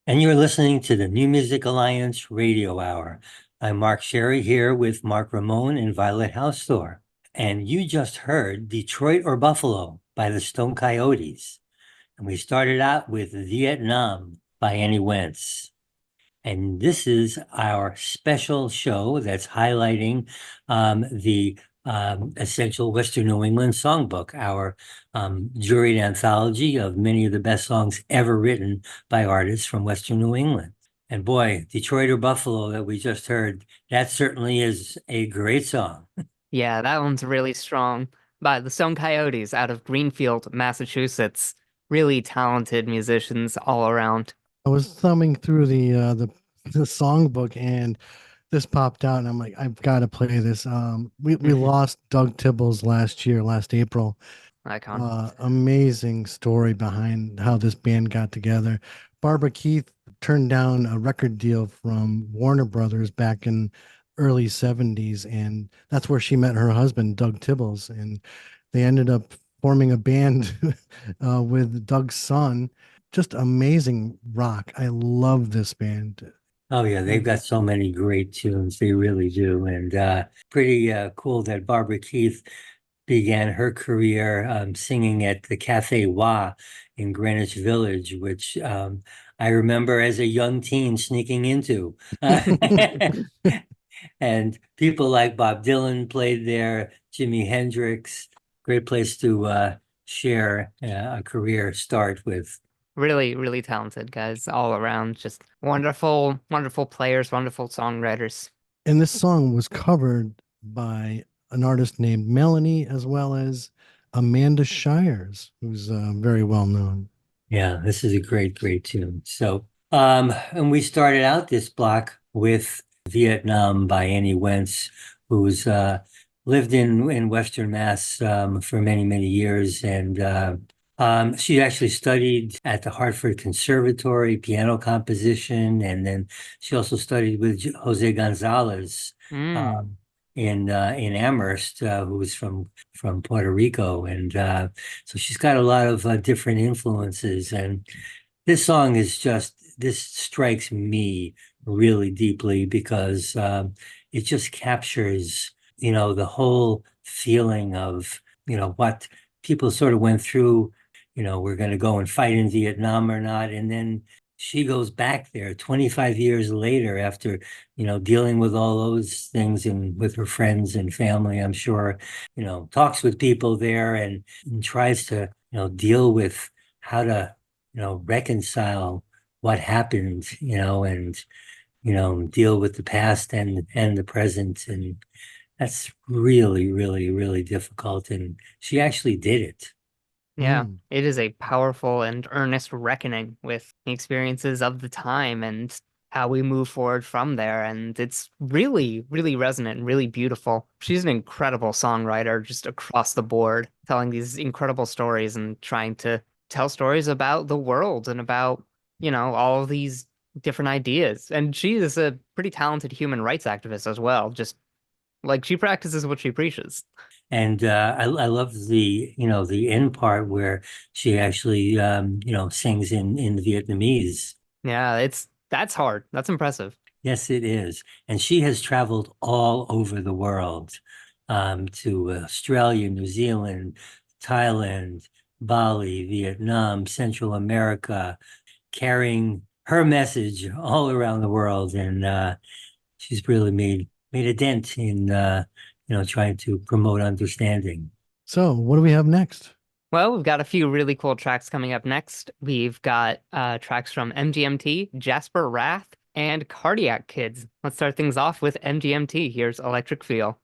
And you're listening to the New Music Alliance Radio Hour. I'm Mark Sherry here with Mark Ramone and Violet Hausthor. And you just heard Detroit or Buffalo by the Stone Coyotes. And we started out with Vietnam by Annie Wenz. And this is our special show that's highlighting the Essential Western New England Songbook, our juried anthology of many of the best songs ever written by artists from Western New England. And boy, Detroit or Buffalo that we just heard, that certainly is a great song. Yeah, that one's really strong. By the Stone Coyotes out of Greenfield, Massachusetts. Really talented musicians all around. I was thumbing through the songbook and this popped out and I'm like, I've got to play this. We lost Doug Tibbles last April. Icon. Amazing story behind how this band got together. Barbara Keith turned down a record deal from Warner Brothers back in early 70s, and that's where she met her husband, Doug Tibbles, and they ended up forming a band with Doug's son. Just amazing rock. I love this band. Oh yeah, they've got so many great tunes. They really do. And pretty cool that Barbara Keith began her career singing at the Cafe Wa in Greenwich Village, which I remember as a young teen sneaking into. And people like Bob Dylan played there, Jimi Hendrix. Great place to share a career start with. Really, really talented guys all around. Just wonderful, wonderful players, wonderful songwriters. And this song was covered by an artist named Melanie, as well as Amanda Shires, who's very well known. Yeah, this is a great, great tune. So, and we started out this block with Vietnam by Annie Wenz, who's lived in Western Mass for many, many years. And she actually studied at the Hartford Conservatory, piano composition, and then she also studied with Jose Gonzalez Mm. in Amherst, who was from Puerto Rico, and so she's got a lot of different influences. And this song is just this strikes me really deeply because it just captures, the whole feeling of, what people sort of went through. We're going to go and fight in Vietnam or not, and then she goes back there 25 years later after, dealing with all those things and with her friends and family, I'm sure, talks with people there and tries to, deal with how to, reconcile what happened, and, deal with the past and the present. And that's really, really, really difficult. And she actually did it. Yeah, it is a powerful and earnest reckoning with the experiences of the time and how we move forward from there. And it's really, really resonant and really beautiful. She's an incredible songwriter just across the board, telling these incredible stories and trying to tell stories about the world and about, all of these different ideas. And she is a pretty talented human rights activist as well. Just like she practices what she preaches. And I love the end part where she actually sings in the Vietnamese. Yeah, that's hard. That's impressive. Yes, it is. And she has traveled all over the world, to Australia, New Zealand, Thailand, Bali, Vietnam, Central America, carrying her message all around the world. And she's really made a dent in trying to promote understanding. So, what do we have next? Well, we've got a few really cool tracks coming up next. We've got tracks from MGMT, Jasper Wrath, and Cardiac Kids. Let's start things off with MGMT. Here's Electric Feel.